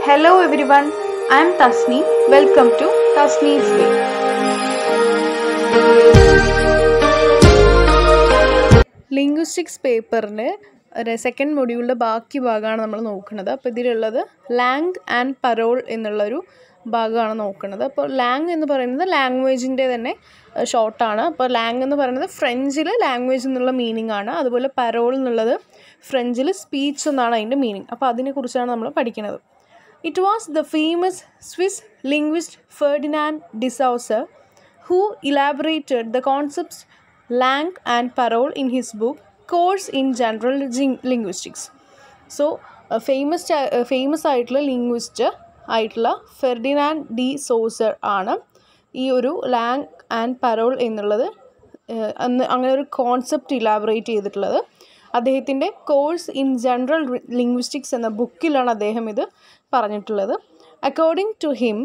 Hello everyone, I am Tasni. Welcome to Tasni's Way. Linguistics പേപ്പറിൻ്റെ second മൊഡ്യൂളിൻ്റെ ബാക്കി ഭാഗമാണ് നമ്മൾ നോക്കുന്നത്. അപ്പോൾ ഇതിലുള്ളത് ലാംഗ് ആൻഡ് പരോൾ എന്നുള്ളൊരു ഭാഗമാണ് നോക്കുന്നത്. അപ്പോൾ ലാംഗ് എന്ന് പറയുന്നത് ലാംഗ്വേജിൻ്റെ തന്നെ ഷോർട്ടാണ്. അപ്പോൾ ലാംഗ് എന്ന് പറയുന്നത് ഫ്രഞ്ചിൽ ലാംഗ്വേജ് എന്നുള്ള മീനിങ് ആണ്. അതുപോലെ പരോൾ എന്നുള്ളത് ഫ്രഞ്ചിൽ സ്പീച്ച് എന്നാണ് അതിൻ്റെ മീനിങ്. അപ്പോൾ അതിനെക്കുറിച്ചാണ് നമ്മൾ പഠിക്കുന്നത്. It was the famous Swiss linguist Ferdinand de Saussure who elaborated the concepts langue and parole in his book Course in General Linguistics. So, famous ആയിട്ടുള്ള ലിംഗ്വിസ്റ്റ് ആയിട്ടുള്ള ഫെർഡിനാൻഡ് ഡി സോസർ ആണ് ഈ ഒരു ലാങ് ആൻഡ് പരോൾ എന്നുള്ളത് അങ്ങനെ ഒരു concept elaborate ചെയ്തിട്ടുള്ളത്. അദ്ദേഹത്തിൻ്റെ കോഴ്സ് ഇൻ ജനറൽ ലിംഗ്വിസ്റ്റിക്സ് എന്ന ബുക്കിലാണ് അദ്ദേഹം ഇത് പറഞ്ഞിട്ടുള്ളത്. According to him,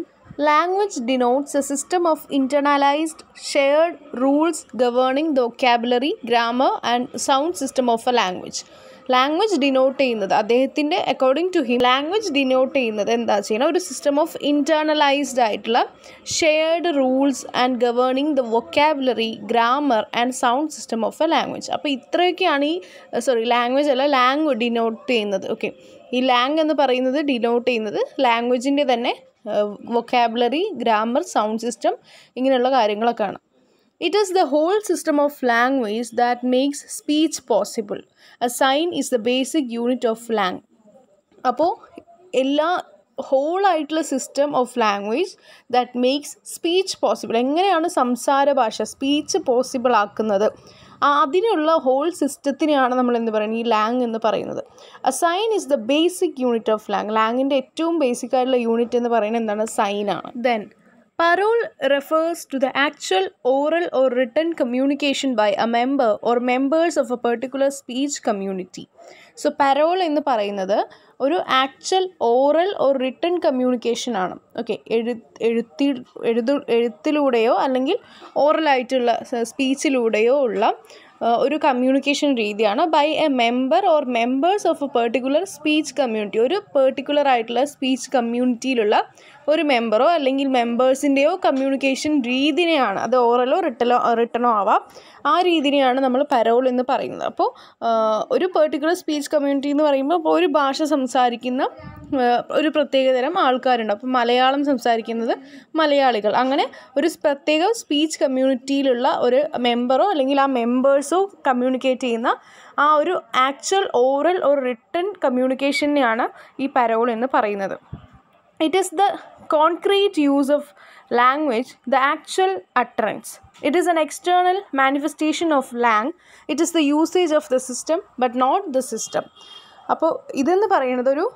language denotes a system of internalised shared rules governing the vocabulary, grammar and sound system of a language. Language denote ചെയ്യുന്നത് അദ്ദേഹത്തിൻ്റെ according to him language denote ചെയ്യുന്നത് എന്താ ചെയ്യുന്നത്, ഒരു സിസ്റ്റം ഓഫ് ഇൻറ്റേർണലൈസ്ഡ് ആയിട്ടുള്ള shared rules and governing the vocabulary, grammar and sound system of a language. അപ്പോൾ ഇത്രയൊക്കെയാണ് language അല്ല ലാംഗ് ഡിനോട്ട് ചെയ്യുന്നത്. ഓക്കെ, ഈ ലാംഗ് എന്ന് പറയുന്നത് ഡിനോട്ട് ചെയ്യുന്നത് ലാംഗ്വേജിൻ്റെ തന്നെ വൊക്കാബുലറി, ഗ്രാമർ, സൗണ്ട് സിസ്റ്റം ഇങ്ങനെയുള്ള കാര്യങ്ങളൊക്കെയാണ്. It is the whole system of language that makes speech possible. A sign is the basic unit of lang. അപ്പോൾ എല്ലാ ഹോളായിട്ടുള്ള system of language that makes speech possible. എങ്ങനെയാണ് സംസാര ഭാഷ സ്പീച്ച് പോസിബിൾ ആക്കുന്നത്, അതിനുള്ള ഹോൾ സിസ്റ്റത്തിനെയാണ് നമ്മൾ എന്ത് പറയുന്നത്, ഈ ലാങ് എന്ന് പറയുന്നത്. A sign is the basic unit of langue. ലാങ്ങിൻ്റെ ഏറ്റവും ബേസിക് ആയിട്ടുള്ള യൂണിറ്റ് എന്ന് പറയുന്നത് എന്താണ്, സൈനാണ്. Then parole refers to the actual oral or written communication by a member or members of a particular speech community. So parole എന്ന് പറയുന്നത് ഒരു actual oral or written communication ആണ്. ഓക്കെ, എഴുത്തിലൂടെയോ അല്ലെങ്കിൽ ഓറലായിട്ടുള്ള സ്പീച്ചിലൂടെയോ ഉള്ള ഒരു കമ്മ്യൂണിക്കേഷൻ രീതിയാണ് by a member or members of a particular speech community. ഒരു പെർട്ടിക്കുലർ ആയിട്ടുള്ള സ്പീച്ച് കമ്മ്യൂണിറ്റിയിലുള്ള ഒരു മെമ്പറോ അല്ലെങ്കിൽ മെമ്പേഴ്സിൻ്റെയോ കമ്മ്യൂണിക്കേഷൻ രീതിനെയാണ്, അത് ഓറലോ റിട്ടണോ ആവാം, ആ രീതിനെയാണ് നമ്മൾ പരോൾ എന്ന് പറയുന്നത്. അപ്പോൾ ഒരു പെർട്ടിക്കുലർ സ്പീച്ച് കമ്മ്യൂണിറ്റി എന്ന് പറയുമ്പോൾ ഇപ്പോൾ ഒരു ഭാഷ സംസാരിക്കുന്ന ഒരു പ്രത്യേകതരം ആൾക്കാരുണ്ട്. അപ്പോൾ മലയാളം സംസാരിക്കുന്നത് മലയാളികൾ, അങ്ങനെ ഒരു പ്രത്യേക സ്പീച്ച് കമ്മ്യൂണിറ്റിയിലുള്ള ഒരു മെമ്പറോ അല്ലെങ്കിൽ ആ മെമ്പേഴ്സോ കമ്മ്യൂണിക്കേറ്റ് ചെയ്യുന്ന ആ ഒരു ആക്ച്വൽ ഓറൽ ഓർ റിട്ടൺ കമ്മ്യൂണിക്കേഷനെയാണ് ഈ പരോൾ എന്ന് പറയുന്നത്. It is the concrete use of language, the actual utterance. It is an external manifestation of lang. It is the usage of the system but not the system. അപ്പോൾ ഇതെന്ന് പറയുന്നത് ഒരു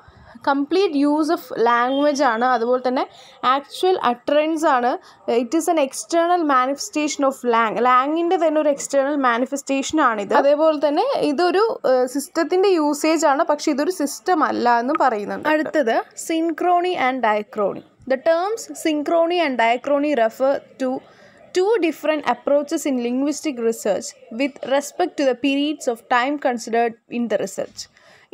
complete use of language ആണ്, അതുപോലെ തന്നെ actual utterance ആണ്. It is an external manifestation of ലാങ്ങിൻ്റെ തന്നെ ഒരു എക്സ്റ്റേണൽ മാനിഫെസ്റ്റേഷൻ ആണിത്. അതേപോലെ തന്നെ ഇതൊരു സിസ്റ്റത്തിൻ്റെ യൂസേജ് ആണ്, പക്ഷേ ഇതൊരു സിസ്റ്റം അല്ല എന്ന് പറയുന്നുണ്ട്. അടുത്തത് സിൻക്രോണി and ഡയക്രോണി. The terms synchrony and diachrony refer to two different approaches in linguistic research with respect to the periods of time considered in the research.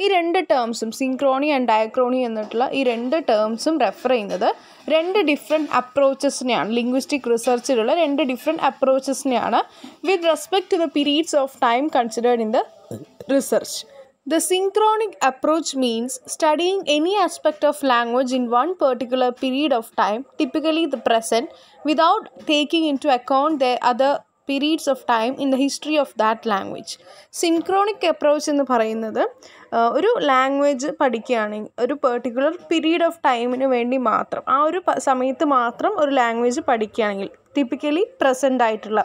ഈ രണ്ട് ടേംസും സിൻക്രോണി ആൻഡ് ഡയക്രോണി എന്നിട്ടുള്ള ഈ രണ്ട് ടേംസും റെഫർ ചെയ്യുന്നത് രണ്ട് ഡിഫറെൻറ്റ് അപ്രോച്ചസിനെയാണ്. ലിംഗ്വിസ്റ്റിക് റിസർച്ചിലുള്ള രണ്ട് ഡിഫറെൻറ്റ് അപ്രോച്ചസിനെയാണ് with respect to the periods of time considered in the research. The synchronic approach means studying any aspect of language in one particular period of time, typically the present, without taking into account the other periods of time in the history of that language. Synchronic approach എന്ന് പറയുന്നത് ഒരു language പഠിക്കുകയാണെങ്കിൽ ഒരു particular period of ടൈമിന് വേണ്ടി മാത്രം, ആ ഒരു സമയത്ത് മാത്രം ഒരു ലാംഗ്വേജ് പഠിക്കുകയാണെങ്കിൽ ടിപ്പിക്കലി പ്രസൻ്റ് ആയിട്ടുള്ള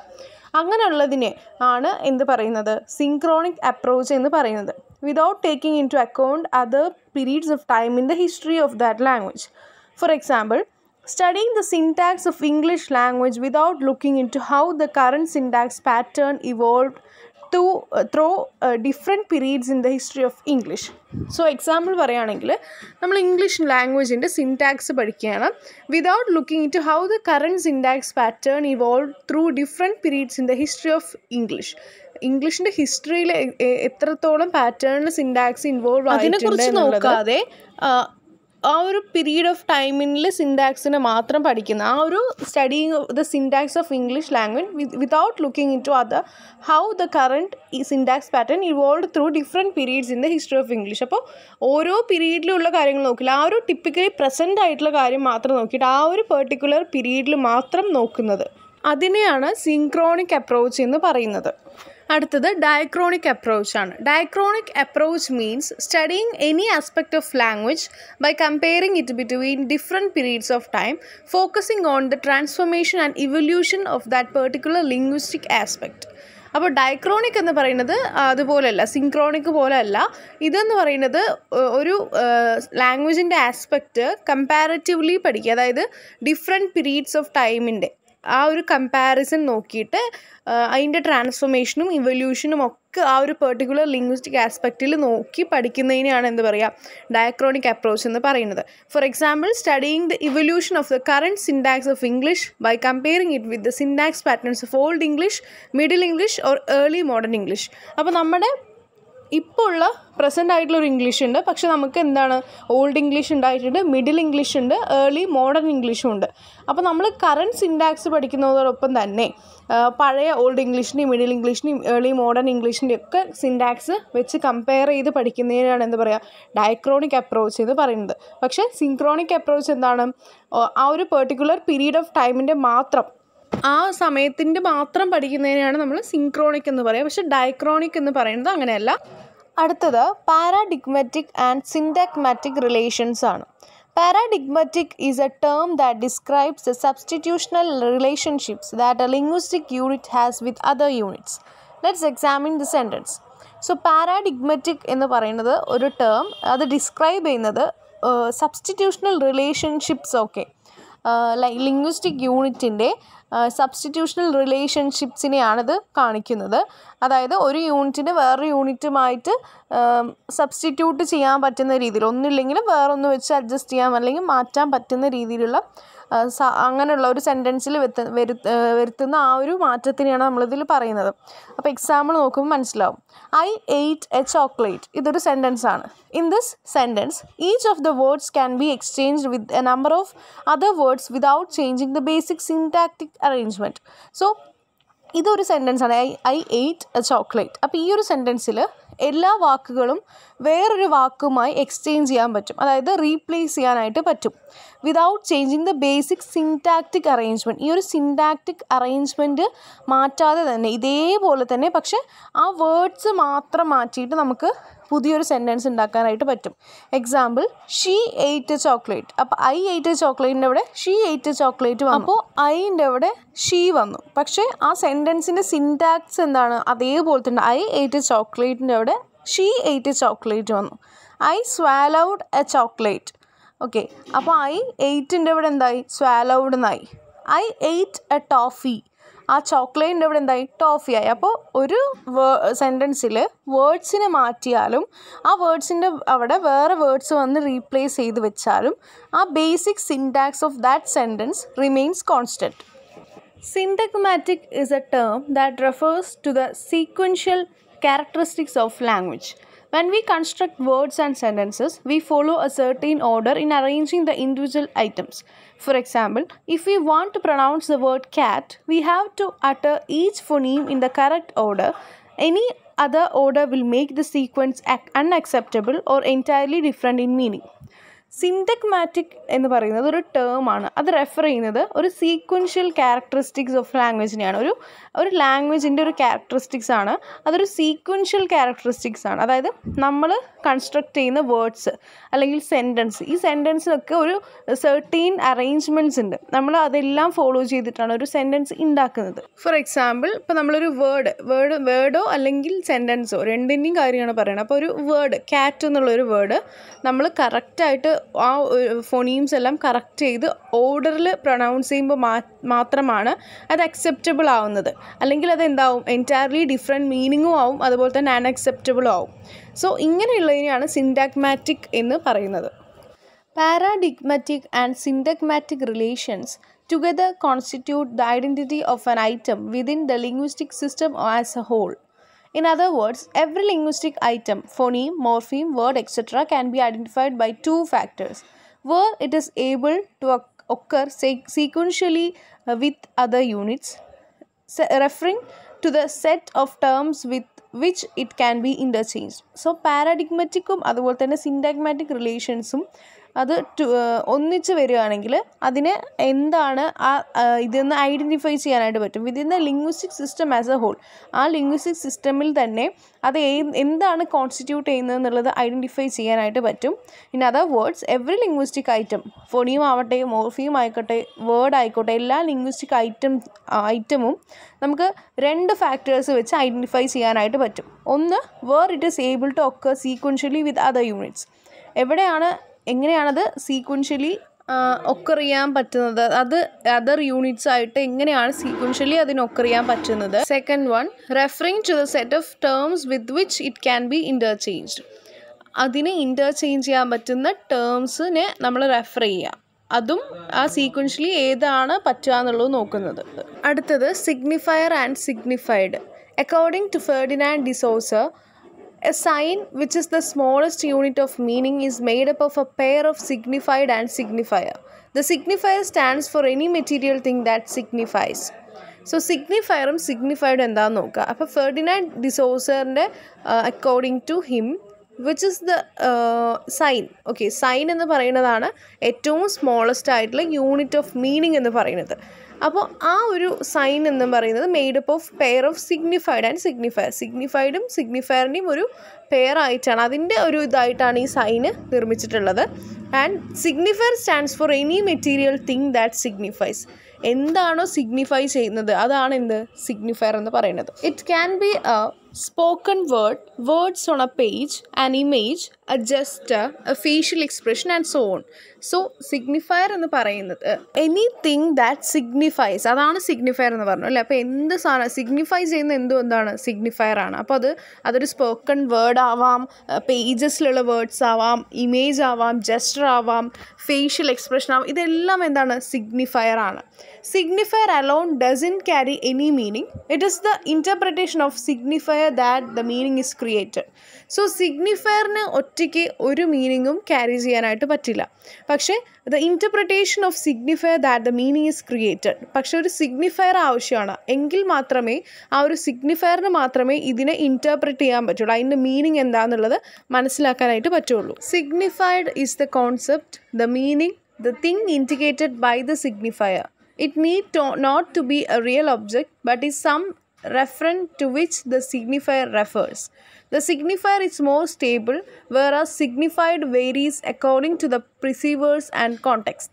അങ്ങനെയുള്ളതിനെ ആണ് എന്ത് പറയുന്നത്, സിൻക്രോണിക് അപ്രോച്ച് എന്ന് പറയുന്നത്. Without taking into account other periods of time in the history of that language. For example, studying the syntax of English language without looking into how the current syntax pattern evolved through different periods in the history of English. So example പറയുകയാണെങ്കിൽ നമ്മൾ English ലാംഗ്വേജിൻ്റെ syntax പഠിക്കുകയാണ് without looking into how the current syntax pattern evolve through different periods in the history of English. ഇംഗ്ലീഷിൻ്റെ ഹിസ്റ്ററിയിൽ എത്രത്തോളം പാറ്റേണിൽ syntax involve ആയിട്ടുണ്ട് നോക്കാതെ ആ ഒരു പീരീഡ് ഓഫ് ടൈമിൽ സിൻറ്റാക്സിനെ മാത്രം പഠിക്കുന്ന ആ ഒരു studying the syntax of English language without looking into other how the current ഈ syntax pattern evolve through different periods in the history of English. അപ്പോൾ ഓരോ പീരീഡിലുള്ള കാര്യങ്ങൾ നോക്കില്ല, ആ ഒരു ടിപ്പിക്കലി പ്രസൻ്റ് ആയിട്ടുള്ള കാര്യം മാത്രം നോക്കിയിട്ട് ആ ഒരു പെർട്ടിക്കുലർ പീരീഡിൽ മാത്രം നോക്കുന്നത്, അതിനെയാണ് സിൻക്രോണിക് അപ്രോച്ച് എന്ന് പറയുന്നത്. അടുത്തത് ഡയക്രോണിക് അപ്രോച്ചാണ്. Diachronic approach means studying any aspect of language by comparing it between different periods of time, focusing on the transformation and evolution of that particular linguistic aspect. അപ്പോൾ diachronic എന്ന് പറയുന്നത് അതുപോലെയല്ല, synchronic പോലെയല്ല. ഇതെന്ന് പറയുന്നത് ഒരു ലാംഗ്വേജിൻ്റെ ആസ്പെക്റ്റ് കമ്പാരിറ്റീവ്ലി പഠിക്കുക, അതായത് ഡിഫറെൻറ്റ് പീരീഡ്സ് ഓഫ് ടൈമിൻ്റെ ആ ഒരു കമ്പാരിസൺ നോക്കിയിട്ട് അതിൻ്റെ ട്രാൻസ്ഫോർമേഷനും ഇവല്യൂഷനും ഒക്കെ ആ ഒരു പെർട്ടിക്കുലർ ലിംഗ്വിസ്റ്റിക് ആസ്പെക്റ്റിൽ നോക്കി പഠിക്കുന്നതിനെയാണ് എന്ത് പറയുക, ഡയക്രോണിക് അപ്രോച്ച് എന്ന് പറയുന്നത്. For example, studying the evolution of the current syntax of English by comparing it with the syntax patterns of Old English, Middle English or Early Modern English. അപ്പോൾ നമ്മുടെ ഇപ്പോൾ ഉള്ള present ആയിട്ടുള്ളൊരു ഇംഗ്ലീഷ് ഉണ്ട്, പക്ഷെ നമുക്ക് എന്താണ് ഓൾഡ് ഇംഗ്ലീഷ് ഉണ്ടായിട്ടുണ്ട്, മിഡിൽ ഇംഗ്ലീഷ് ഉണ്ട്, ഏർലി മോഡേൺ ഇംഗ്ലീഷും ഉണ്ട്. അപ്പോൾ നമ്മൾ കറണ്ട് സിൻറ്റാക്സ് പഠിക്കുന്നതോടൊപ്പം തന്നെ പഴയ ഓൾഡ് ഇംഗ്ലീഷിൻ്റെയും മിഡിൽ ഇംഗ്ലീഷിൻ്റെയും ഏർലി മോഡേൺ ഇംഗ്ലീഷിൻ്റെയും ഒക്കെ സിൻറ്റാക്സ് വെച്ച് കമ്പയർ ചെയ്ത് പഠിക്കുന്നതിനാണ് എന്ത് പറയുക, ഡയക്രോണിക് അപ്രോച്ച് എന്ന് പറയുന്നത്. പക്ഷേ സിൻക്രോണിക് അപ്രോച്ച് എന്താണ്, ആ ഒരു പെർട്ടിക്കുലർ പീരീഡ് ഓഫ് ടൈമിൻ്റെ മാത്രം ആ സമയത്തിൻ്റെ മാത്രം പഠിക്കുന്നതിനാണ് നമ്മൾ സിൻക്രോണിക് എന്ന് പറയുക. പക്ഷേ ഡയക്രോണിക് എന്ന് പറയുന്നത് അങ്ങനെയല്ല. അടുത്തത് പാരാഡിഗ്മറ്റിക് ആൻഡ് സിൻറ്റാഗ്മാറ്റിക് റിലേഷൻസ് ആണ്. Paradigmatic is a term that describes the substitutional relationships that a linguistic unit has with other units. Let's examine the sentence. So paradigmatic എന്ന് പറയുന്നത് ഒരു ടേം, അത് ഡിസ്ക്രൈബ് ചെയ്യുന്നത് സബ്സ്റ്റിറ്റ്യൂഷണൽ റിലേഷൻഷിപ്സ് ഒക്കെ ലിംഗ്വിസ്റ്റിക് യൂണിറ്റിൻ്റെ സബ്സ്റ്റിറ്റ്യൂഷണൽ റിലേഷൻഷിപ്സിനെയാണിത് കാണിക്കുന്നത്. അതായത് ഒരു യൂണിറ്റിന് വേറൊരു യൂണിറ്റുമായിട്ട് സബ്സ്റ്റിറ്റ്യൂട്ട് ചെയ്യാൻ പറ്റുന്ന രീതിയിൽ, ഒന്നില്ലെങ്കിലും വേറൊന്ന് വെച്ച് അഡ്ജസ്റ്റ് ചെയ്യാൻ അല്ലെങ്കിൽ മാറ്റാൻ പറ്റുന്ന രീതിയിലുള്ള അങ്ങനെയുള്ള ഒരു സെൻറ്റൻസിൽ വരുത്തുന്ന ആ ഒരു മാറ്റത്തിനെയാണ് നമ്മളിതിൽ പറയുന്നത്. അപ്പോൾ എക്സാമ്പിൾ നോക്കുമ്പോൾ മനസ്സിലാവും. ഐ എയ്റ്റ് എ ചോക്ലേറ്റ്, ഇതൊരു സെൻറ്റൻസ് ആണ്. In this sentence each of the words can be exchanged with a number of other words without changing the basic syntactic arrangement. So ഇതൊരു സെൻറ്റൻസ് ആണ്, ഐ എയ്റ്റ് എ ചോക്ലേറ്റ്. അപ്പോൾ ഈ ഒരു സെൻറ്റൻസിൽ എല്ലാ വാക്കുകളും വേറൊരു വാക്കുമായി എക്സ്ചേഞ്ച് ചെയ്യാൻ പറ്റും, അതായത് റീപ്ലേസ് ചെയ്യാനായിട്ട് പറ്റും, without changing the basic syntactic arrangement. ഈ ഒരു സിൻടാക്റ്റിക് അറേഞ്ച്മെൻറ്റ് മാറ്റാതെ തന്നെ, ഇതേപോലെ തന്നെ, പക്ഷേ ആ വേർഡ്സ് മാത്രം മാറ്റിയിട്ട് നമുക്ക് പുതിയൊരു സെൻറ്റൻസ് ഉണ്ടാക്കാനായിട്ട് പറ്റും. Example, she ate a chocolate. അപ്പോൾ ഐ എയ്റ്റ് എ ചോക്ലേറ്റിൻ്റെ അവിടെ ഷീ എയ്റ്റ് എ ചോക്ലേറ്റ് വന്നു. അപ്പോൾ ഐൻ്റെ അവിടെ ഷീ വന്നു, പക്ഷേ ആ സെൻറ്റൻസിൻ്റെ സിൻടാക്സ് എന്താണ്, അതേപോലെ തന്നെ ഐ എയ്റ്റ് എ ചോക്ലേറ്റിൻ്റെ അവിടെ ഷീ എയ്റ്റ് എ ചോക്ലേറ്റ് വന്നു. I swallowed a chocolate. Okay, അപ്പോൾ ഐ എയ്റ്റിൻ്റെ അവിടെ എന്തായി, സ്വാലൗഡ് എന്നായി. ഐ എയ്റ്റ് എ ടോഫി, ആ ചോക്ലേറ്റിൻ്റെ അവിടെ എന്തായി, ടോഫിയായി. അപ്പോൾ ഒരു സെൻറ്റൻസിൽ വേർഡ്സിനെ മാറ്റിയാലും ആ വേർഡ്സിൻ്റെ അവിടെ വേറെ വേർഡ്സ് വന്ന് റീപ്ലേസ് ചെയ്ത് വെച്ചാലും ആ basic syntax of that sentence remains constant. Syntagmatic is a term that refers to the sequential characteristics of language. When we construct words and sentences, we follow a certain order in arranging the individual items. For example, if we want to pronounce the word cat, we have to utter each phoneme in the correct order. Any other order will make the sequence unacceptable or entirely different in meaning. സിൻറ്റഗ്മാറ്റിക് എന്ന് പറയുന്നത് ഒരു ടേമാണ്, അത് refer ചെയ്യുന്നത് ഒരു sequential characteristics of ലാംഗ്വേജിനെയാണ്. ഒരു ലാംഗ്വേജിൻ്റെ ഒരു characteristics ആണ്, അതൊരു സീക്വൻഷ്യൽ ക്യാരക്ടറിസ്റ്റിക്സ് ആണ്. അതായത് നമ്മൾ കൺസ്ട്രക്ട് ചെയ്യുന്ന വേർഡ്സ് അല്ലെങ്കിൽ സെൻറ്റൻസ്, ഈ സെൻറ്റൻസിനൊക്കെ ഒരു സെർട്ടീൻ അറേഞ്ച്മെൻറ്റ്സ് ഉണ്ട്, നമ്മൾ അതെല്ലാം ഫോളോ ചെയ്തിട്ടാണ് ഒരു സെൻറ്റൻസ് ഉണ്ടാക്കുന്നത്. ഫോർ എക്സാമ്പിൾ, ഇപ്പോൾ നമ്മളൊരു വേർഡോ അല്ലെങ്കിൽ സെൻറ്റൻസോ രണ്ടിൻ്റെയും കാര്യമാണ് പറയുന്നത്. അപ്പോൾ ഒരു വേർഡ് കാറ്റ് എന്നുള്ളൊരു വേർഡ് നമ്മൾ കറക്റ്റായിട്ട് ആ ഫോണീംസ് എല്ലാം കറക്റ്റ് ചെയ്ത് ഓർഡറിൽ പ്രൊനൗൺസ് ചെയ്യുമ്പോൾ മാത്രമാണ് അത് അക്സെപ്റ്റബിൾ ആവുന്നത്, അല്ലെങ്കിൽ അത് എന്താവും, എൻറ്റയർലി ഡിഫറെൻറ്റ് മീനിങ്ങും ആവും, അതുപോലെ തന്നെ അൺഅക്സെപ്റ്റബിളും ആവും. സോ ഇങ്ങനെയുള്ളതിനെയാണ് സിൻറ്റാഗ്മാറ്റിക് എന്ന് പറയുന്നത്. Paradigmatic and syntagmatic relations together constitute the identity of an item within the linguistic system as a whole. In other words, every linguistic item, phoneme, morpheme, word, etc. can be identified by two factors. where it is able to occur sequentially with other units, referring to the set of terms with which it can be interchanged. So പാരഡിഗ്മറ്റിക്കും അതുപോലെ തന്നെ syntagmatic റിലേഷൻസും അത് ഒന്നിച്ച് വരികയാണെങ്കിൽ അതിനെ എന്താണ് ഇതെന്ന് identify ചെയ്യാനായിട്ട് പറ്റും within the linguistic system as a whole. ആ ലിംഗ്വിസ്റ്റിക് സിസ്റ്റമിൽ തന്നെ അത് എന്താണ് കോൺസ്റ്റിറ്റ്യൂട്ട് ചെയ്യുന്നത് എന്നുള്ളത് ഐഡൻറ്റിഫൈ ചെയ്യാനായിട്ട് പറ്റും. In other words every linguistic item, phoneme ആവട്ടെ മോർഫിയം ആയിക്കോട്ടെ വേർഡ് ആയിക്കോട്ടെ, എല്ലാ ലിംഗ്വിസ്റ്റിക് ഐറ്റമും നമുക്ക് 2 ഫാക്ടേഴ്സ് വെച്ച് ഐഡൻറ്റിഫൈ ചെയ്യാനായിട്ട് പറ്റും. ഒന്ന്, where it is able to occur sequentially with other units, എങ്ങനെയാണത് സീക്വൻഷ്യലി ഒക്കർ ചെയ്യാൻ പറ്റുന്നത്, അത് അതർ യൂണിറ്റ്സ് ആയിട്ട് എങ്ങനെയാണ് സീക്വൻഷ്യലി അതിന് ഒക്കർ ചെയ്യാൻ പറ്റുന്നത്. Second one, referring to the set of terms with which it can be interchanged, അതിനെ ഇൻ്റർചേഞ്ച് ചെയ്യാൻ പറ്റുന്ന ടേംസിനെ നമ്മൾ റെഫർ ചെയ്യുക, അതും ആ സീക്വൻഷ്യലി ഏതാണ് പറ്റുക എന്നുള്ളത് നോക്കുന്നത്. അടുത്തത് signifier and signified. According to Ferdinand de Saussure, a sign, which is the smallest unit of meaning, is made up of a pair of signified and signifier. The signifier stands for any material thing that signifies. So signifier signified എന്താണെന്ന് നോക്കുക. അപ്പോൾ Ferdinand de സോസറിൻ്റെ according to him, which is the sign. Okay, sign എന്ന് പറയുന്നതാണ് ഏറ്റവും smallest ആയിട്ടുള്ള unit of meaning എന്ന് പറയുന്നത്. അപ്പോൾ ആ ഒരു സൈൻ എന്ന് പറയുന്നത് made up of pair of signified and signifier. സിഗ്നിഫൈഡും സിഗ്നിഫയറിൻ്റെയും ഒരു പെയർ ആയിട്ടാണ്, അതിൻ്റെ ഒരു ഇതായിട്ടാണ് ഈ സൈന് നിർമ്മിച്ചിട്ടുള്ളത്. And signifier stands for any material thing that signifies. എന്താണോ സിഗ്നിഫൈ ചെയ്യുന്നത് അതാണ് എന്ത് സിഗ്നിഫയർ എന്ന് പറയുന്നത്. It can be a spoken word, words on a page, an image, a gesture, a facial expression and so on. So signifier എന്ന് പറയുന്നത് anything that signifies, അതാണ് signifier എന്ന് പറഞ്ഞു അല്ലേ. അപ്പോൾ എന്ത് സാധനം സിഗ്നിഫൈ ചെയ്യുന്ന എന്താണ് സിഗ്നിഫയർ ആണ്. അപ്പോൾ അതൊരു സ്പോക്കൺ വേർഡ് ആവാം, പേജസിലുള്ള വേർഡ്സ് ആവാം, ഇമേജ് ആവാം, ജസ്റ്റർ ആവാം, ഫേഷ്യൽ എക്സ്പ്രഷൻ ആവാം, ഇതെല്ലാം എന്താണ് സിഗ്നിഫയർ ആണ്. Signifier alone doesn't carry any meaning. It is the interpretation of signifier that the meaning is created. So signifier-ന് ഒറ്റയ്ക്ക് ഒരു മീനിങ്ങും ക്യാരി ചെയ്യാനായിട്ട് പറ്റില്ല. പക്ഷേ the interpretation of signifier that the meaning is created. പക്ഷേ ഒരു സിഗ്നിഫയർ ആവശ്യമാണ്, എങ്കിൽ മാത്രമേ ആ ഒരു സിഗ്നിഫയറിന് മാത്രമേ ഇതിനെ ഇൻറ്റർപ്രറ്റ് ചെയ്യാൻ പറ്റുള്ളൂ, അതിൻ്റെ മീനിങ് എന്താണെന്നുള്ളത് മനസ്സിലാക്കാനായിട്ട് പറ്റുള്ളൂ. Signified is the concept, the meaning, the thing indicated by the signifier. It need not to be a real object, but is some referent to which the signifier refers. The signifier is more stable, whereas signified varies according to the perceivers and context.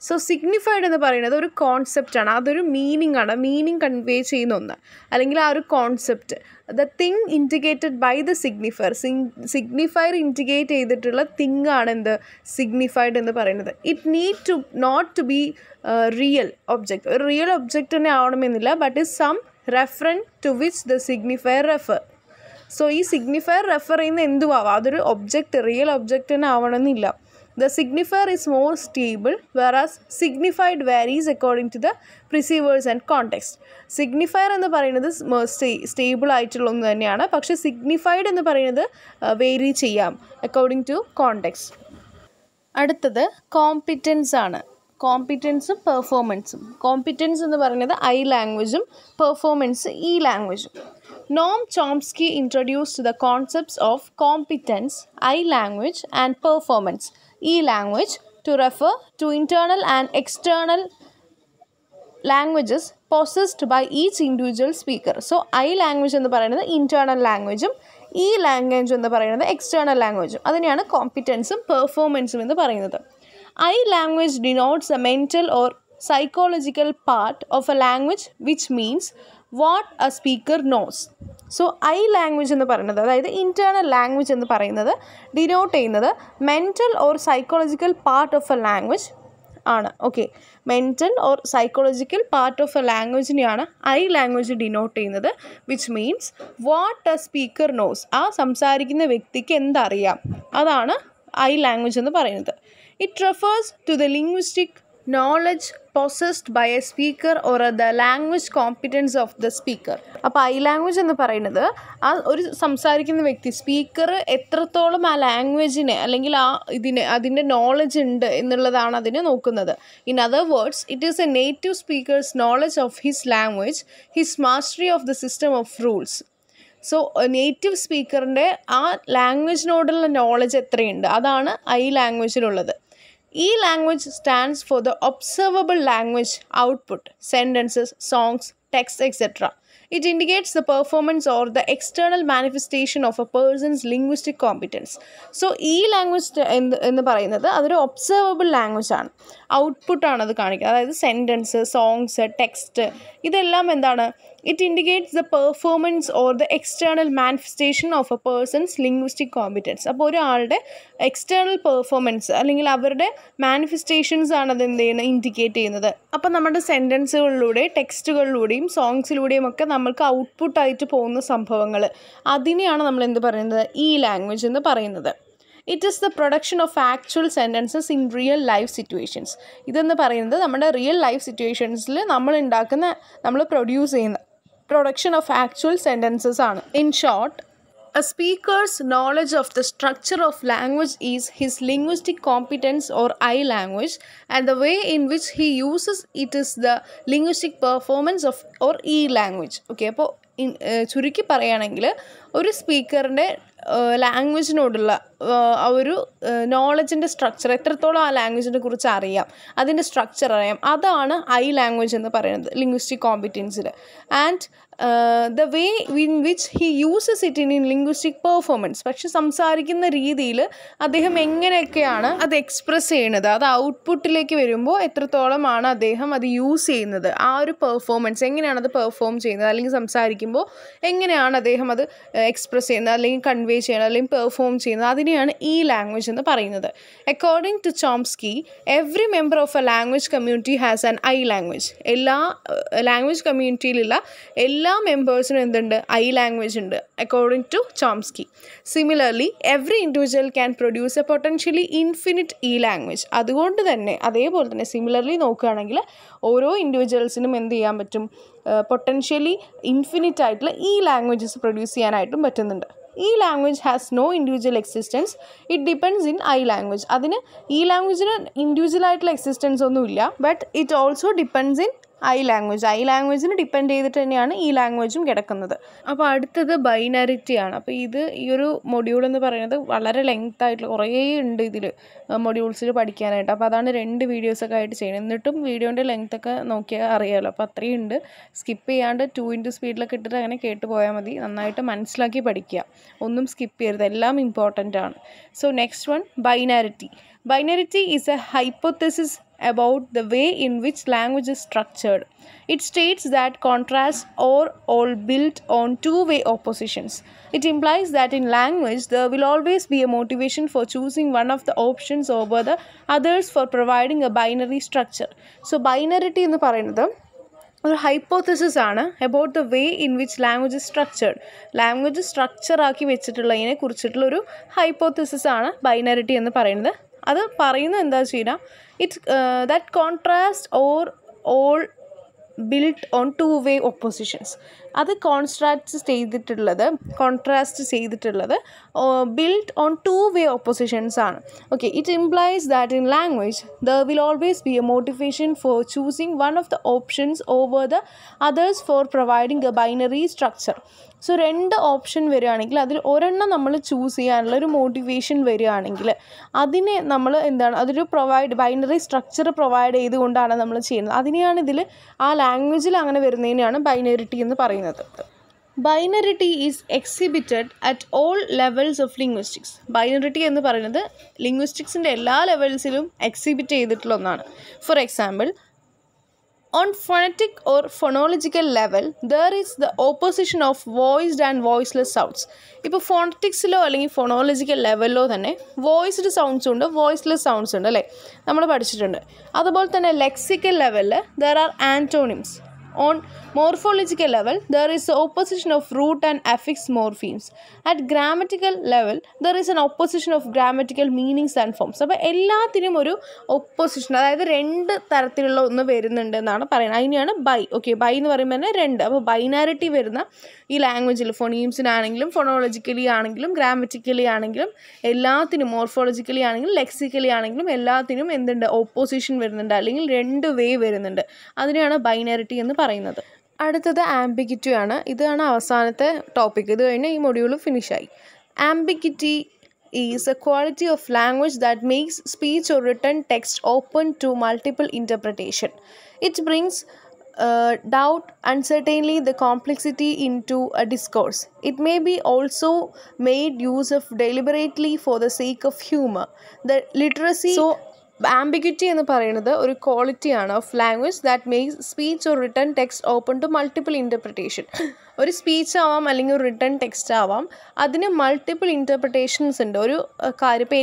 So signified എന്ന് പറയുന്നത് ഒരു കോൺസെപ്റ്റാണ്, അതൊരു meaning ആണ്, meaning convey ചെയ്യുന്ന ഒന്ന്, അല്ലെങ്കിൽ ആ ഒരു concept the thing indicated by the signifier. Signifier indicate ചെയ്തിട്ടുള്ള തിങ് ആണ് എന്ത് സിഗ്നിഫൈഡ് എന്ന് പറയുന്നത്. It need to not to be real object, ഒരു റിയൽ ഒബ്ജക്റ്റ് തന്നെ ആവണമെന്നില്ല, but is some reference to which the signifier refer. So ഈ signifier refer ചെയ്യുന്ന എന്തുവാവാം, അതൊരു ഒബ്ജക്റ്റ്, റിയൽ ഒബ്ജക്റ്റ് തന്നെ ആവണമെന്നില്ല. The signifier is more stable, whereas signified varies according to the perceivers and context. Signifier എന്ന് പറയുന്നത് സ്റ്റേബിൾ ആയിട്ടുള്ള ഒന്ന് തന്നെയാണ്, പക്ഷേ സിഗ്നിഫൈഡ് എന്ന് പറയുന്നത് വേരി ചെയ്യാം അക്കോർഡിംഗ് ടു കോണ്ടെക്സ്റ്റ്. അടുത്തത് കോമ്പിറ്റൻസ് ആണ്. കോമ്പിറ്റൻസും പെർഫോമൻസും. കോമ്പിറ്റൻസ് എന്ന് പറയുന്നത് ഐ ലാംഗ്വേജും പെർഫോമൻസ് ഇ ലാംഗ്വേജും. Noam Chomsky introduced the concepts of competence, I language and performance, E language, to refer to internal and external languages possessed by each individual speaker. So I language എന്ന് പറയുന്നത് internal languageും E language എന്ന് പറയുന്നത് external languageും. അതിനെയാണ് കോമ്പിറ്റൻസും പെർഫോമൻസും എന്ന് പറയുന്നത്. I language denotes a mental or psychological part of a language which means what a speaker knows. So I language എന്ന് പറയുന്നത്, അതായത് ഇൻറ്റേർണൽ ലാംഗ്വേജ് എന്ന് പറയുന്നത് ഡിനോട്ട് ചെയ്യുന്നത് mental or psychological part of a language ആണ്. Okay, mental or psychological part of a ലാംഗ്വേജിനെയാണ് I language denote ചെയ്യുന്നത്. Which means what a speaker knows, ആ സംസാരിക്കുന്ന വ്യക്തിക്ക് എന്തറിയാം, അതാണ് ഐ ലാംഗ്വേജ് എന്ന് പറയുന്നത്. It refers to the linguistic knowledge possessed by a speaker or the language competence of the speaker. അപ്പോൾ ഐ ലാംഗ്വേജ് എന്ന് പറയുന്നത് ആ ഒരു സംസാരിക്കുന്ന വ്യക്തി സ്പീക്കർ എത്രത്തോളം ആ ലാംഗ്വേജിനെ അല്ലെങ്കിൽ അതിൻ്റെ നോളജ് ഉണ്ട് എന്നുള്ളതാണ് അതിനെ നോക്കുന്നത്. In other words, it is a native speaker's knowledge of his language, his mastery of the system of rules. So നേറ്റീവ് സ്പീക്കറിൻ്റെ ആ ലാംഗ്വേജിനോടുള്ള നോളജ് എത്രയുണ്ട്, അതാണ് ഐ ലാംഗ്വേജിലുള്ളത്. E language stands for the observable language output, sentences, songs, text, etc. It indicates the performance or the external manifestation of a person's linguistic competence. So, ഈ language എന്ന് പറയുന്നത് അതൊരു ഒബ്സർവബിൾ ലാംഗ്വേജ് ആണ്. ഔട്ട്പുട്ടാണ് അത് കാണിക്കുക. അതായത് സെൻറ്റൻസ്, സോങ്സ്, ടെക്സ്റ്റ്, ഇതെല്ലാം എന്താണ്? It indicates the performance or the external manifestation of a person's linguistic competence. അപ്പോൾ ഒരാളുടെ എക്സ്റ്റേണൽ പെർഫോമൻസ് അല്ലെങ്കിൽ അവരുടെ മാനിഫെസ്റ്റേഷൻസ് ആണ് അത് എന്ത് ചെയ്യുന്നത്, ഇൻഡിക്കേറ്റ് ചെയ്യുന്നത്. അപ്പോൾ നമ്മുടെ സെൻറ്റൻസുകളിലൂടെ, ടെക്സ്റ്റുകളിലൂടെയും സോങ്സിലൂടെയും ഒക്കെ നമ്മൾക്ക് ഔട്ട്പുട്ടായിട്ട് പോകുന്ന സംഭവങ്ങൾ, അതിനെയാണ് നമ്മൾ എന്ത് പറയുന്നത്, ഈ ലാംഗ്വേജ് എന്ന് പറയുന്നത്. It is the production of actual sentences in real life situations. ഇതെന്ന് പറയുന്നത് നമ്മുടെ റിയൽ ലൈഫ് സിറ്റുവേഷൻസിൽ നമ്മൾ പ്രൊഡ്യൂസ് ചെയ്യുന്ന പ്രൊഡക്ഷൻ ഓഫ് ആക്ച്വൽ സെൻറ്റൻസസ് ആണ്. In short, a speaker's knowledge of the structure of language is his linguistic competence or I language, and the way in which he uses it is the linguistic performance of or E language. Okay, അപ്പോൾ ചുരുക്കി പറയുകയാണെങ്കിൽ ഒരു സ്പീക്കറിൻ്റെ ലാംഗ്വേജിനോടുള്ള ആ ഒരു നോളജിൻ്റെ structure, എത്രത്തോളം ആ ലാംഗ്വേജിനെ കുറിച്ച് അറിയാം, അതിൻ്റെ സ്ട്രക്ചർ അറിയാം, അതാണ് ഐ ലാംഗ്വേജ് എന്ന് പറയുന്നത് ലിംഗ്വിസ്റ്റിക് കോമ്പിറ്റൻസിൽ. And the way in which he uses it in linguistic performance. പക്ഷെ സംസാരിക്കുന്ന രീതിയിൽ അദ്ദേഹം എങ്ങനെയൊക്കെയാണ് അത് എക്സ്പ്രസ് ചെയ്യുന്നത്, അത് ഔട്ട്പുട്ടിലേക്ക് വരുമ്പോൾ എത്രത്തോളമാണ് അദ്ദേഹം അത് യൂസ് ചെയ്യുന്നത്, ആ ഒരു പെർഫോമൻസ് എങ്ങനെയാണ് അത് പെർഫോം ചെയ്യുന്നത്, അല്ലെങ്കിൽ സംസാരിക്കുമ്പോൾ എങ്ങനെയാണ് അദ്ദേഹം അത് എക്സ്പ്രസ് ചെയ്യുന്നത്, അല്ലെങ്കിൽ കൺവേ ചെയ്യുന്നത്, അല്ലെങ്കിൽ പെർഫോം ചെയ്യുന്നത്, അതിനെയാണ് ഈ ലാംഗ്വേജ് എന്ന് പറയുന്നത്. According to Chomsky, every member of a language community has an I language. എല്ലാ ലാംഗ്വേജ് കമ്മ്യൂണിറ്റിയിലുള്ള എല്ലാ മെമ്പേഴ്സിനും എന്തുണ്ട്, ഐ ലാംഗ്വേജ് ഉണ്ട്, according to Chomsky. Similarly, every individual can produce a potentially infinite E language. അതുകൊണ്ട് തന്നെ അതേപോലെ തന്നെ സിമിലർലി നോക്കുകയാണെങ്കിൽ ഓരോ ഇൻഡിവിജ്വൽസിനും എന്ത് ചെയ്യാൻ പറ്റും, പൊട്ടൻഷ്യലി ഇൻഫിനിറ്റ് ആയിട്ടുള്ള ഈ ലാംഗ്വേജസ് പ്രൊഡ്യൂസ് ചെയ്യാനായിട്ടും പറ്റുന്നുണ്ട്. E language has no individual existence, it depends in I language. അതിന് ഈ ലാംഗ്വേജിന് ഇൻഡിവിജ്വൽ ആയിട്ടുള്ള എക്സിസ്റ്റൻസ് ഒന്നുമില്ല, but it also depends in I language. I ലാംഗ്വേജിന് ഡിപ്പെൻഡ് ചെയ്തിട്ട് തന്നെയാണ് ഈ ലാംഗ്വേജും കിടക്കുന്നത്. അപ്പോൾ അടുത്തത് ബൈനറിറ്റിയാണ്. അപ്പോൾ ഈ ഒരു മൊഡ്യൂൾ എന്ന് പറയുന്നത് വളരെ ലെങ്ത് ആയിട്ടുള്ള കുറേ ഉണ്ട് ഇതിൽ മൊഡ്യൂൾസിൽ പഠിക്കാനായിട്ട്. അപ്പോൾ അതാണ് 2 വീഡിയോസൊക്കെ ആയിട്ട് ചെയ്യുന്നത്. എന്നിട്ടും വീഡിയോൻ്റെ ലെങ്ത്തൊക്കെ നോക്കിയാൽ അറിയാമല്ലോ. അപ്പോൾ അത്രയും ഉണ്ട്. സ്കിപ്പ് ചെയ്യാണ്ട് 2x സ്പീഡിലൊക്കെ ഇട്ടിട്ട് അങ്ങനെ കേട്ട് പോയാൽ മതി. നന്നായിട്ട് മനസ്സിലാക്കി പഠിക്കുക, ഒന്നും സ്കിപ്പ് ചെയ്യരുത്, എല്ലാം ഇമ്പോർട്ടൻ്റ് ആണ്. So next one, binarity. Binarity is a hypothesis about the way in which language is structured. It states that contrasts are all built on two-way oppositions. It implies that in language there will always be a motivation for choosing one of the options over the others for providing a binary structure. So binarity എന്ന് പറയുന്നത് ഒരു hypothesis ആണ് about the way in which language is structured. Language structure ആക്കി വെച്ചിട്ടുള്ളതിനെ കുറിച്ചിട്ടുള്ളൊരു hypothesis ആണ് ബൈനറിറ്റി എന്ന് പറയുന്നത്. അത് പറയുന്നത് എന്താ വെച്ച് കഴിഞ്ഞാൽ, it's that contrast or all build on 2-way oppositions. അത് കോൺട്രാസ്റ്റ് ചെയ്തിട്ടുള്ളത് ബിൽഡ് ഓൺ 2-way oppositions ആണ്. Okay, it implies that in language there will always be A motivation four choosing one of the options over the others for providing A binary structure. So 2 option വരികയാണെങ്കിൽ അതിൽ ഒരെണ്ണം നമ്മൾ choose ചെയ്യാനുള്ള ഒരു motivation വരികയാണെങ്കിൽ അതിനെ നമ്മൾ അതൊരു ബൈനറി സ്ട്രക്ചർ പ്രൊവൈഡ് ചെയ്തുകൊണ്ടാണ് നമ്മൾ ചെയ്യുന്നത്. അതിനെയാണ് ഇതിൽ ആ ലാംഗ്വേജിൽ അങ്ങനെ വരുന്നതിനെയാണ് ബൈനറിറ്റി എന്ന് പറയുന്നത്. Binarity is exhibited at all levels of linguistics. Binarity എന്ന് പറയുന്നത് ലിംഗ്വിസ്റ്റിക്സിൻ്റെ എല്ലാ ലെവൽസിലും എക്സിബിറ്റ് ചെയ്തിട്ടുള്ള ഒന്നാണ്. For example, on phonetic or phonological level, there is the opposition of voiced and voiceless sounds. ഇപ്പോൾ ഫോണറ്റിക്സിലോ അല്ലെങ്കിൽ ഫോണോളജിക്കൽ ലെവലിലോ തന്നെ വോയിസ്ഡ് സൗണ്ട്സ് ഉണ്ട്, വോയിസ്ലെസ് സൗണ്ട്സ് ഉണ്ട്, അല്ലേ, നമ്മൾ പഠിച്ചിട്ടുണ്ട്. അതുപോലെ തന്നെ ലെക്സിക്കൽ ലെവലിൽ there are antonyms On morphological level, there is the opposition of root and affix morphemes. At grammatical level, there is an opposition of grammatical meanings and forms. അപ്പോൾ എല്ലാത്തിനും ഒരു ഒപ്പോസിഷൻ, അതായത് രണ്ട് തരത്തിലുള്ള ഒന്ന് വരുന്നുണ്ട് എന്നാണ് പറയുന്നത്. അതിനെയാണ് ബൈ. ഓക്കെ, ബൈ എന്ന് പറയുമ്പോൾ തന്നെ രണ്ട്. അപ്പോൾ ബൈനാരിറ്റി വരുന്ന ഈ ലാംഗ്വേജിൽ ഫോണീംസിനാണെങ്കിലും ഫോണോളജിക്കലി ആണെങ്കിലും ഗ്രാമറ്റിക്കലി ആണെങ്കിലും എല്ലാത്തിനും, മോർഫോളജിക്കലി ആണെങ്കിലും ലെക്സിക്കലി ആണെങ്കിലും എല്ലാത്തിനും എന്തുണ്ട്, ഓപ്പോസിഷൻ വരുന്നുണ്ട്, അല്ലെങ്കിൽ രണ്ട് വേ വരുന്നുണ്ട്. അതിനെയാണ് ബൈനാരിറ്റി എന്ന് പറയുന്നത്. അടുത്തത് ആംബിഗിറ്റി ആണ്. ഇതാണ് അവസാനത്തെ ടോപ്പിക്. ഇത് കഴിഞ്ഞ് ഈ മൊഡ്യൂൾ ഫിനിഷായി. Ambiguity is a quality of language that makes speech or written text open to multiple interpretation. It brings doubt, uncertainty, the complexity into a discourse. It may be also made use of deliberately for the sake of humor. The literacy. So ambiguity എന്ന് പറയുന്നത് ഒരു ക്വാളിറ്റിയാണ് of language that makes speech or written text open to multiple interpretation. ഒരു speech ആവാം അല്ലെങ്കിൽ ഒരു written text ആവാം, അതിന് മൾട്ടിപ്പിൾ ഇൻ്റർപ്രിട്ടേഷൻസ് ഉണ്ട്. ഒരു കാര്യം ഇപ്പോൾ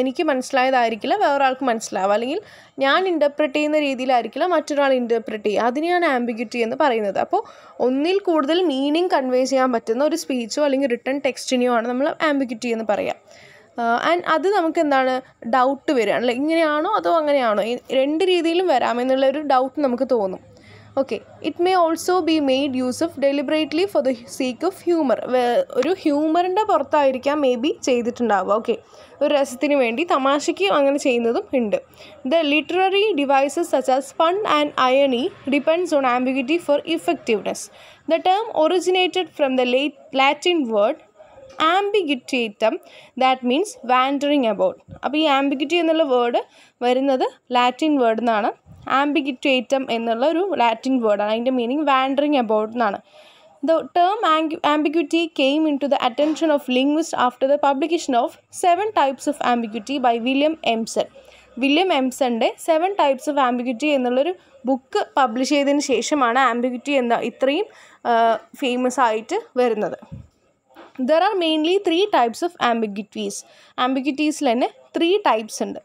എനിക്ക് മനസ്സിലായതായിരിക്കില്ല വേറൊരാൾക്ക് മനസ്സിലാവുക, അല്ലെങ്കിൽ ഞാൻ ഇൻ്റർപ്രറ്റ് ചെയ്യുന്ന രീതിയിലായിരിക്കില്ല മറ്റൊരാൾ ഇൻ്റർപ്രറ്റ് ചെയ്യുക. അതിനെയാണ് ആംബിഗ്വിറ്റി എന്ന് പറയുന്നത്. അപ്പോൾ ഒന്നിൽ കൂടുതൽ മീനിങ് കൺവേ ചെയ്യാൻ പറ്റുന്ന ഒരു സ്പീച്ചോ അല്ലെങ്കിൽ റിട്ടൺ ടെക്സ്റ്റിനെയോ ആണ് നമ്മൾ ആംബിഗ്വിറ്റി എന്ന് പറയുക. ആൻഡ് അത് നമുക്ക് എന്താണ്, ഡൗട്ട് വരികയാണ്, അല്ലെ ഇങ്ങനെയാണോ അതോ അങ്ങനെയാണോ, രണ്ട് രീതിയിലും വരാമെന്നുള്ളൊരു ഡൗട്ട് നമുക്ക് തോന്നും. Okay, it may also be made use of deliberately for the sake of humour. ഒരു ഹ്യൂമറിൻ്റെ പുറത്തായിരിക്കാം മേ ബി ചെയ്തിട്ടുണ്ടാവുക. ഓക്കെ, ഒരു രസത്തിന് വേണ്ടി തമാശയ്ക്ക് അങ്ങനെ ചെയ്യുന്നതും ഉണ്ട്. The literary devices such as pun and irony depends on ambiguity for effectiveness. The term originated from the Latin word ambiguitatem, that means wandering about. അപ്പോൾ ഈ ആംബിഗ്വിറ്റി എന്നുള്ള വേർഡ് വരുന്നത് ലാറ്റിൻ വേർഡ് നിന്നാണ്. ആംബിഗ്വിറ്റേറ്റം എന്നുള്ള ഒരു ലാറ്റിൻ വേർഡാണ്. അതിൻ്റെ മീനിങ് വാൻഡറിങ് അബൌട്ട് എന്നാണ്. The term ambiguity came into the attention of linguists after the publication of 7 types of ambiguity by William Emerson. William എംസന്റെ 7 types of ambiguity എന്നുള്ളൊരു ബുക്ക് പബ്ലിഷ് ചെയ്തതിന് ശേഷമാണ് ആംബിഗ്വിറ്റി എന്ന ഇത്രയും ഫേമസ് ആയിട്ട് വരുന്നത്. There are mainly 3 types of ambiguities. ആംബിഗ്വിറ്റീസിൽ തന്നെ 3 types ഉണ്ട്.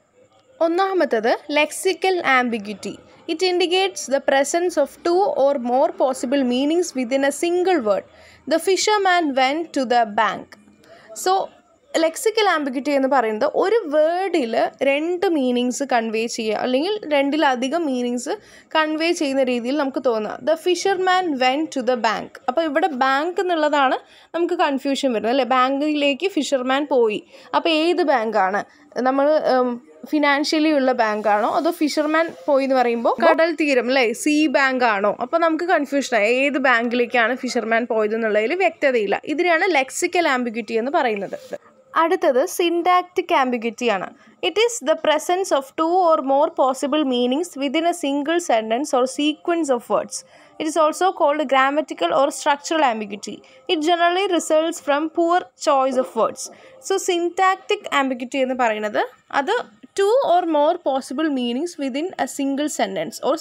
ഒന്നാമത്തത് lexical ambiguity. It indicates the presence of 2 or more possible meanings within a single word. The fisherman went to the bank. So lexical ambiguity എന്ന് പറയുന്നത് ഒരു വേർഡിൽ 2 meanings convey ചെയ്യുക, അല്ലെങ്കിൽ 2-ലധികം meanings convey ചെയ്യുന്ന രീതിയിൽ നമുക്ക് തോന്നുക. The fisherman went to the bank. അപ്പോൾ ഇവിടെ ബാങ്ക് എന്നുള്ളതാണ് നമുക്ക് കൺഫ്യൂഷൻ വരുന്നത്, അല്ലേ? ബാങ്കിലേക്ക് ഫിഷർമാൻ പോയി. അപ്പോൾ ഏത് ബാങ്കാണ്? നമ്മൾ ഫിനാൻഷ്യലി ഉള്ള ബാങ്കാണോ അതോ ഫിഷർമാൻ പോയി എന്ന് പറയുമ്പോൾ കടൽ തീരം, അല്ലേ, സീ ബാങ്ക് ആണോ? അപ്പോൾ നമുക്ക് കൺഫ്യൂഷനായി ഏത് ബാങ്കിലേക്കാണ് ഫിഷർമാൻ പോയത് എന്നുള്ളതിൽ വ്യക്തതയില്ല. ഇതിനാണ് ലെക്സിക്കൽ ആംബിഗ്വിറ്റി എന്ന് പറയുന്നത്. അടുത്തത് സിൻടാക്റ്റിക് ആംബിഗ്വിറ്റി ആണ്. It is the presence of 2 or more possible meanings within a single sentence or sequence of words. It is also called grammatical or structural ambiguity. It generally results from poor choice of words. So syntactic ambiguity എന്ന് പറയുന്നത് അത് 2 or more possible meanings within a single sentence or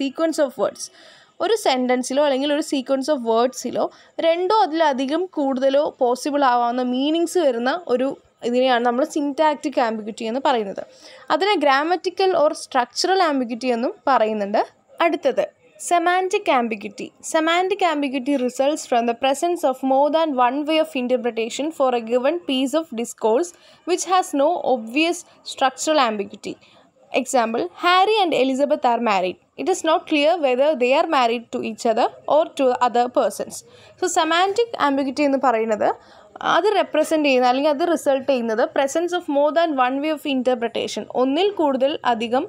sequence of words. ഒരു സെൻറ്റൻസിലോ അല്ലെങ്കിൽ ഒരു sequence of വേർഡ്സിലോ 2 അതിലധികം കൂടുതലോ possible ആവാവുന്ന meanings വരുന്ന ഒരു ഇതിനെയാണ് നമ്മൾ സിൻടാക്റ്റിക് ആംബിഗ്വിറ്റി എന്ന് പറയുന്നത്. അതിനെ ഗ്രാമറ്റിക്കൽ ഓർ സ്ട്രക്ചറൽ ആംബിഗ്വിറ്റി എന്നും പറയുന്നുണ്ട്. അടുത്തത് semantic ambiguity. Semantic ambiguity results from the presence of more than one way of interpretation for a given piece of discourse which has no obvious structural ambiguity. Example, Harry and Elizabeth are married. It is not clear whether they are married to each other or to other persons. So semantic ambiguity എന്ന് പറയുന്നത് അത് represent ചെയ്യുന്ന അല്ലെങ്കിൽ അത് result ചെയ്യുന്നത് presence of more than one way of interpretation, ഒന്നിൽ കൂടുതൽ അധികം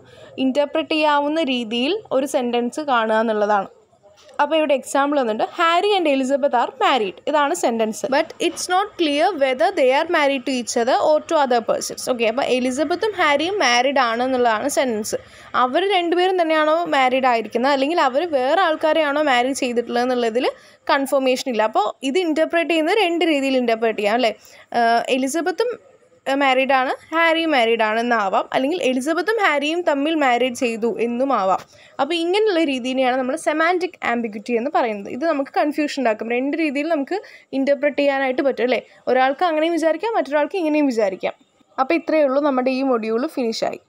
ഇൻ്റർപ്രറ്റ് ചെയ്യാവുന്ന രീതിയിൽ ഒരു സെൻറ്റൻസ് കാണുക എന്നുള്ളതാണ്. അപ്പോൾ ഇവിടെ എക്സാമ്പിൾ വന്നിട്ട് Harry and Elizabeth are married, ഇതാണ് sentence. But it's not clear whether they are married to each other or to other persons. Okay, അപ്പോൾ എലിസബത്തും ഹാരിയും മാരീഡ് ആണ് എന്നുള്ളതാണ് സെൻറ്റൻസ്. അവർ രണ്ടുപേരും തന്നെയാണോ മാരീഡ് ആയിരിക്കുന്നത്, അല്ലെങ്കിൽ അവർ വേറെ ആൾക്കാരെയാണോ മാരീഡ് ചെയ്തിട്ടുള്ളത് എന്നുള്ളതിൽ കൺഫർമേഷൻ ഇല്ല. അപ്പോൾ ഇത് ഇൻ്റർപ്രറ്റ് ചെയ്യുന്നത് 2 രീതിയിൽ ഇൻ്റർപ്രറ്റ് ചെയ്യാം, അല്ലേ? എലിസബത്തും മാരീഡ് ആണ്, ഹാരിയും മാരീഡ് ആണെന്നാവാം, അല്ലെങ്കിൽ എലിസബത്തും ഹാരിയും തമ്മിൽ മാരീഡ് ചെയ്തു എന്നും ആവാം. അപ്പോൾ ഇങ്ങനെയുള്ള രീതിയിനെയാണ് നമ്മൾ സെമാൻറ്റിക് ആംബിഗ്വിറ്റി എന്ന് പറയുന്നത്. ഇത് നമുക്ക് കൺഫ്യൂഷൻ ഉണ്ടാക്കും. 2 രീതിയിൽ നമുക്ക് ഇൻ്റർപ്രറ്റ് ചെയ്യാനായിട്ട് പറ്റും, അല്ലേ? ഒരാൾക്ക് അങ്ങനെയും വിചാരിക്കാം, മറ്റൊരാൾക്ക് ഇങ്ങനെയും വിചാരിക്കാം. അപ്പോൾ ഇത്രയേ ഉള്ളൂ, നമ്മുടെ ഈ മൊഡ്യൂൾ ഫിനിഷായി.